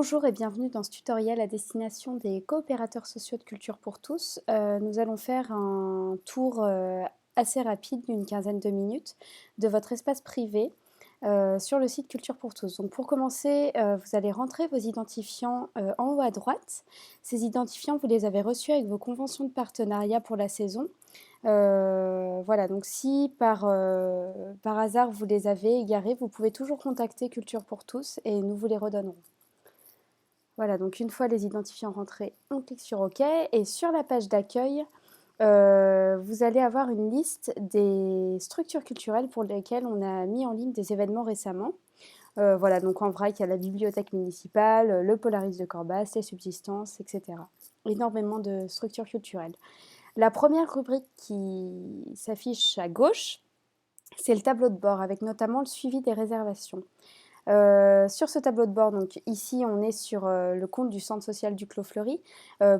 Bonjour et bienvenue dans ce tutoriel à destination des coopérateurs sociaux de Culture pour tous. Nous allons faire un tour assez rapide d'une quinzaine de minutes de votre espace privé sur le site Culture pour tous. Donc pour commencer, vous allez rentrer vos identifiants en haut à droite. Ces identifiants, vous les avez reçus avec vos conventions de partenariat pour la saison. Voilà, donc si par hasard vous les avez égarés, vous pouvez toujours contacter Culture pour tous et nous vous les redonnerons. Voilà, donc une fois les identifiants rentrés, on clique sur OK et sur la page d'accueil, vous allez avoir une liste des structures culturelles pour lesquelles on a mis en ligne des événements récemment. Voilà, donc en vrac, il y a la bibliothèque municipale, le Polaris de Corbas, les subsistances, etc. Énormément de structures culturelles. La première rubrique qui s'affiche à gauche, c'est le tableau de bord avec notamment le suivi des réservations. Sur ce tableau de bord, donc ici on est sur le compte du centre social du Clos Fleury.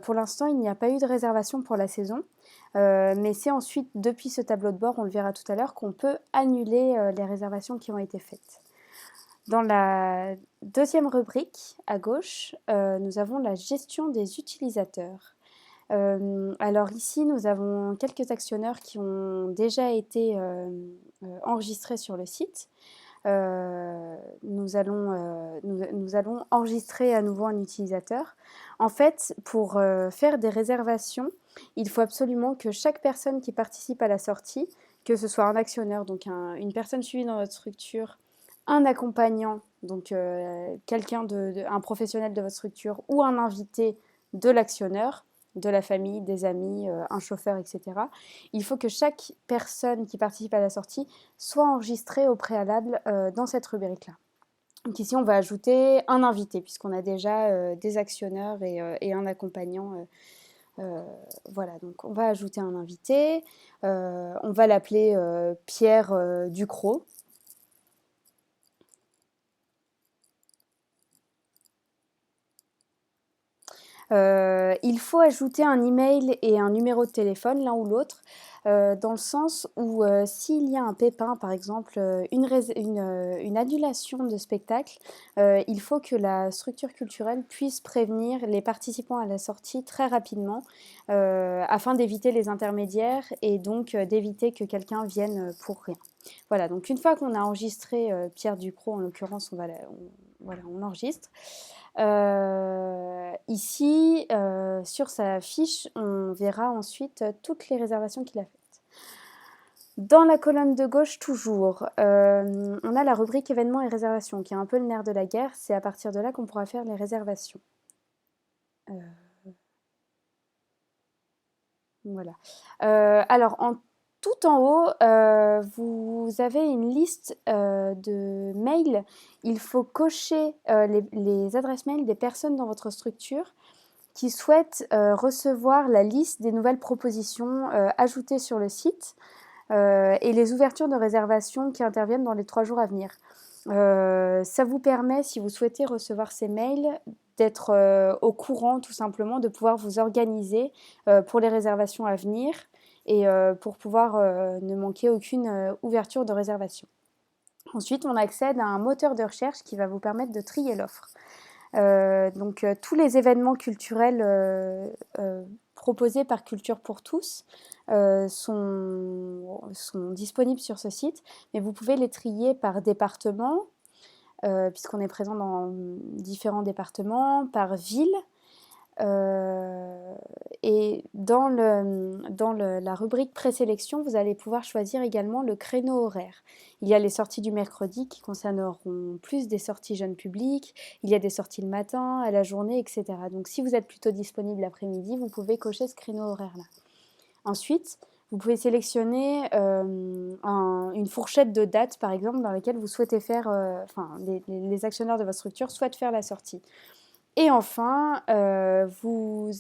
Pour l'instant, il n'y a pas eu de réservation pour la saison, mais c'est ensuite, depuis ce tableau de bord, on le verra tout à l'heure, qu'on peut annuler les réservations qui ont été faites. Dans la deuxième rubrique, à gauche, nous avons la gestion des utilisateurs. Alors ici, nous avons quelques actionneurs qui ont déjà été enregistrés sur le site. Nous allons enregistrer à nouveau un utilisateur. En fait, pour faire des réservations, il faut absolument que chaque personne qui participe à la sortie, que ce soit un actionnaire, donc une personne suivie dans votre structure, un accompagnant, donc un professionnel de votre structure ou un invité de l'actionneur, de la famille, des amis, un chauffeur, etc. Il faut que chaque personne qui participe à la sortie soit enregistrée au préalable dans cette rubrique-là. Donc ici, on va ajouter un invité, puisqu'on a déjà des actionneurs et un accompagnant. Voilà, donc on va ajouter un invité. On va l'appeler Pierre Ducrot. Il faut ajouter un email et un numéro de téléphone, l'un ou l'autre, dans le sens où s'il y a un pépin, par exemple une annulation de spectacle, il faut que la structure culturelle puisse prévenir les participants à la sortie très rapidement afin d'éviter les intermédiaires et donc d'éviter que quelqu'un vienne pour rien. Voilà, donc une fois qu'on a enregistré Pierre Ducrot, en l'occurrence, on enregistre. Ici, sur sa fiche, on verra ensuite toutes les réservations qu'il a faites. Dans la colonne de gauche, toujours, on a la rubrique événements et réservations, qui est un peu le nerf de la guerre. C'est à partir de là qu'on pourra faire les réservations. Voilà. Alors, tout en haut, vous avez une liste de mails. Il faut cocher les adresses mail des personnes dans votre structure qui souhaitent recevoir la liste des nouvelles propositions ajoutées sur le site et les ouvertures de réservation qui interviennent dans les 3 jours à venir. Ça vous permet, si vous souhaitez recevoir ces mails, d'être au courant tout simplement, de pouvoir vous organiser pour les réservations à venir et pour pouvoir ne manquer aucune ouverture de réservation. Ensuite, on accède à un moteur de recherche qui va vous permettre de trier l'offre. Donc tous les événements culturels proposés par Culture pour tous sont disponibles sur ce site, mais vous pouvez les trier par département, puisqu'on est présent dans différents départements, par ville. Et dans la rubrique présélection, vous allez pouvoir choisir également le créneau horaire. Il y a les sorties du mercredi qui concerneront plus des sorties jeunes publics, il y a des sorties le matin, à la journée, etc. Donc si vous êtes plutôt disponible l'après-midi, vous pouvez cocher ce créneau horaire-là. Ensuite, vous pouvez sélectionner une fourchette de dates, par exemple, dans laquelle vous souhaitez faire, les actionnaires de votre structure souhaitent faire la sortie. Et enfin, vous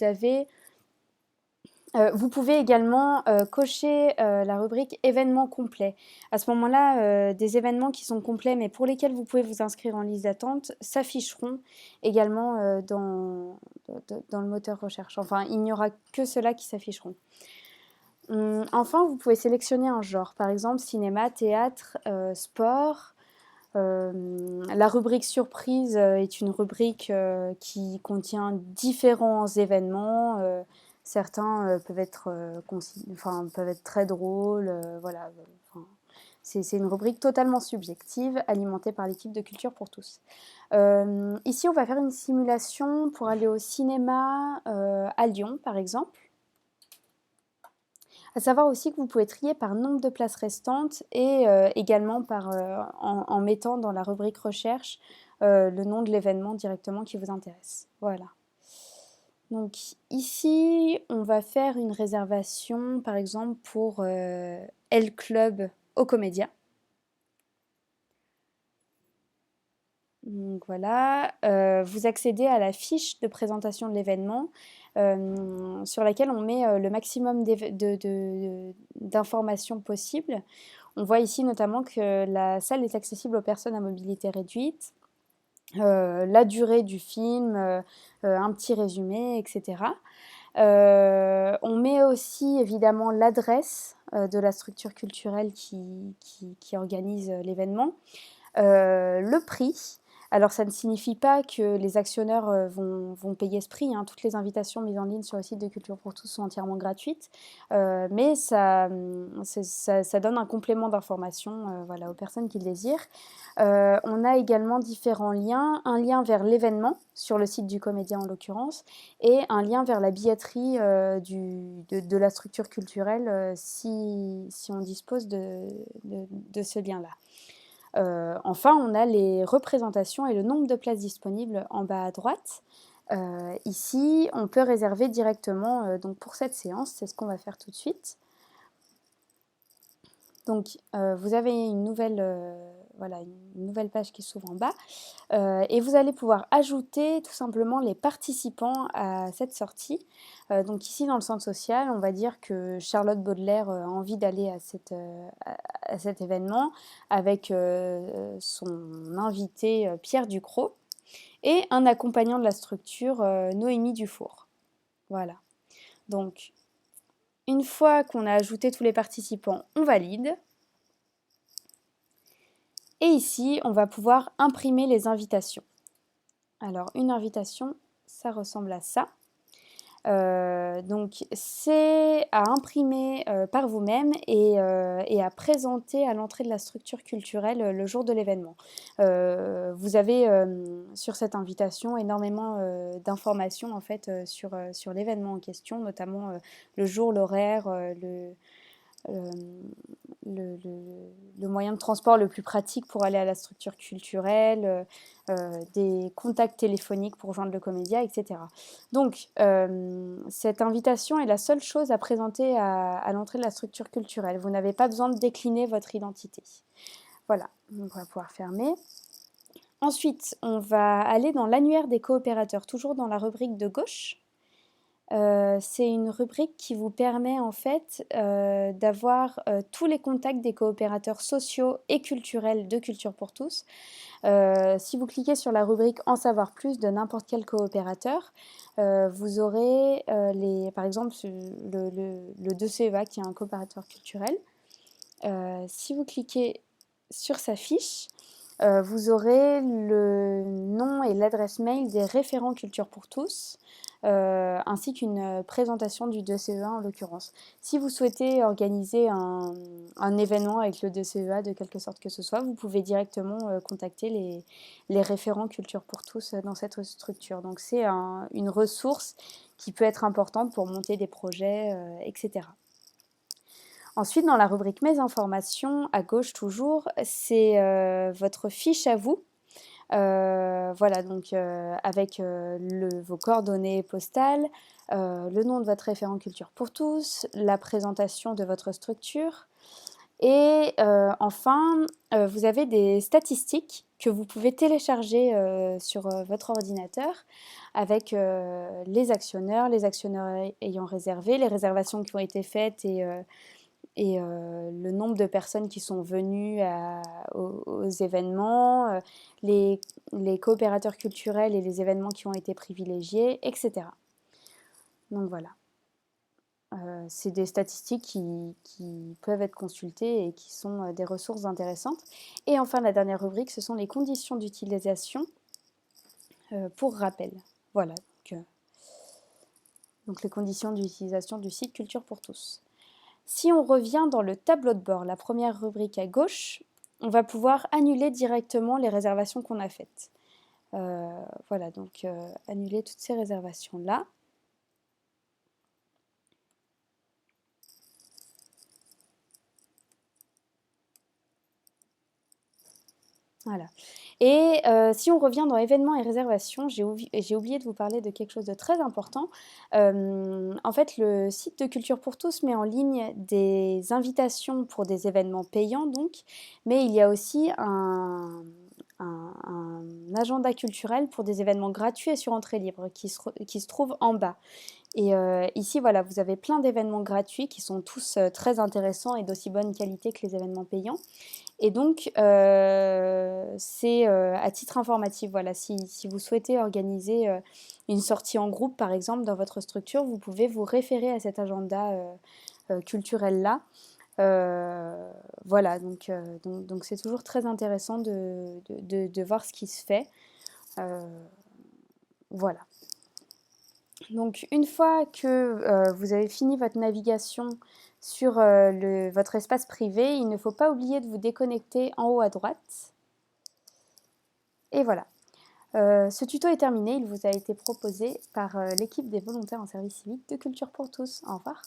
pouvez également cocher la rubrique événements complets. À ce moment-là, des événements qui sont complets mais pour lesquels vous pouvez vous inscrire en liste d'attente s'afficheront également dans le moteur recherche. Enfin, il n'y aura que ceux-là qui s'afficheront. Enfin, vous pouvez sélectionner un genre, par exemple cinéma, théâtre, sport, La rubrique surprise est une rubrique qui contient différents événements. Certains peuvent être très drôles. Voilà. Enfin, c'est une rubrique totalement subjective, alimentée par l'équipe de Culture pour tous. Ici, on va faire une simulation pour aller au cinéma à Lyon, par exemple. À savoir aussi que vous pouvez trier par nombre de places restantes et également en mettant dans la rubrique recherche le nom de l'événement directement qui vous intéresse. Voilà. Donc ici, on va faire une réservation par exemple pour L Club au Comédia. Donc voilà, vous accédez à la fiche de présentation de l'événement sur laquelle on met le maximum d'informations possibles. On voit ici notamment que la salle est accessible aux personnes à mobilité réduite, la durée du film, un petit résumé, etc. On met aussi évidemment l'adresse de la structure culturelle qui organise l'événement, le prix. Alors ça ne signifie pas que les actionnaires vont payer ce prix, hein. Toutes les invitations mises en ligne sur le site de Culture pour tous sont entièrement gratuites, mais ça donne un complément d'information voilà, aux personnes qui le désirent. On a également différents liens, un lien vers l'événement sur le site du comédien en l'occurrence, et un lien vers la billetterie de la structure culturelle si on dispose de ce lien-là. Enfin, on a les représentations et le nombre de places disponibles en bas à droite. Ici, on peut réserver directement donc pour cette séance, c'est ce qu'on va faire tout de suite. Donc, vous avez une nouvelle page qui s'ouvre en bas et vous allez pouvoir ajouter tout simplement les participants à cette sortie. Donc ici, dans le centre social, on va dire que Charlotte Baudelaire a envie d'aller à cet événement avec son invité Pierre Ducrot et un accompagnant de la structure, Noémie Dufour. Voilà. Donc, une fois qu'on a ajouté tous les participants, on valide. Et ici, on va pouvoir imprimer les invitations. Alors, une invitation, ça ressemble à ça. Donc, c'est à imprimer par vous-même et à présenter à l'entrée de la structure culturelle le jour de l'événement. Vous avez sur cette invitation énormément d'informations en fait, sur l'événement en question, notamment le jour, l'horaire, le moyen de transport le plus pratique pour aller à la structure culturelle, des contacts téléphoniques pour joindre le comédien, etc. Donc, cette invitation est la seule chose à présenter à l'entrée de la structure culturelle. Vous n'avez pas besoin de décliner votre identité. Voilà, donc on va pouvoir fermer. Ensuite, on va aller dans l'annuaire des coopérateurs, toujours dans la rubrique de gauche. C'est une rubrique qui vous permet en fait d'avoir tous les contacts des coopérateurs sociaux et culturels de Culture pour tous. Si vous cliquez sur la rubrique En savoir plus de n'importe quel coopérateur, vous aurez par exemple le 2CEA qui est un coopérateur culturel. Si vous cliquez sur sa fiche, vous aurez le nom et l'adresse mail des référents Culture pour tous, ainsi qu'une présentation du 2CEA en l'occurrence. Si vous souhaitez organiser un événement avec le 2CEA de quelque sorte que ce soit, vous pouvez directement contacter les référents Culture pour tous dans cette structure. Donc c'est une ressource qui peut être importante pour monter des projets, etc. Ensuite, dans la rubrique Mes informations, à gauche toujours, c'est votre fiche à vous. Voilà, donc avec vos coordonnées postales, le nom de votre référent Culture pour tous, la présentation de votre structure. Et enfin, vous avez des statistiques que vous pouvez télécharger sur votre ordinateur avec les actionnaires ayant réservé, les réservations qui ont été faites et le nombre de personnes qui sont venues aux événements, les coopérateurs culturels et les événements qui ont été privilégiés, etc. Donc voilà. C'est des statistiques qui peuvent être consultées et qui sont des ressources intéressantes. Et enfin, la dernière rubrique, ce sont les conditions d'utilisation pour rappel. Voilà, donc les conditions d'utilisation du site Culture pour tous. Si on revient dans le tableau de bord, la première rubrique à gauche, on va pouvoir annuler directement les réservations qu'on a faites. Voilà, donc annuler toutes ces réservations-là. Voilà. Et si on revient dans événements et réservations, j'ai oublié de vous parler de quelque chose de très important. En fait, le site de Culture pour tous met en ligne des invitations pour des événements payants, donc, mais il y a aussi un agenda culturel pour des événements gratuits et sur entrée libre qui se trouve en bas. Et ici, voilà, vous avez plein d'événements gratuits qui sont tous très intéressants et d'aussi bonne qualité que les événements payants. Et donc, c'est à titre informatif, voilà, si vous souhaitez organiser une sortie en groupe, par exemple, dans votre structure, vous pouvez vous référer à cet agenda culturel-là. Voilà, donc c'est toujours très intéressant de voir ce qui se fait. Voilà. Donc une fois que vous avez fini votre navigation sur votre espace privé, il ne faut pas oublier de vous déconnecter en haut à droite. Et voilà. Ce tuto est terminé, il vous a été proposé par l'équipe des volontaires en service civique de Culture pour tous. Au revoir.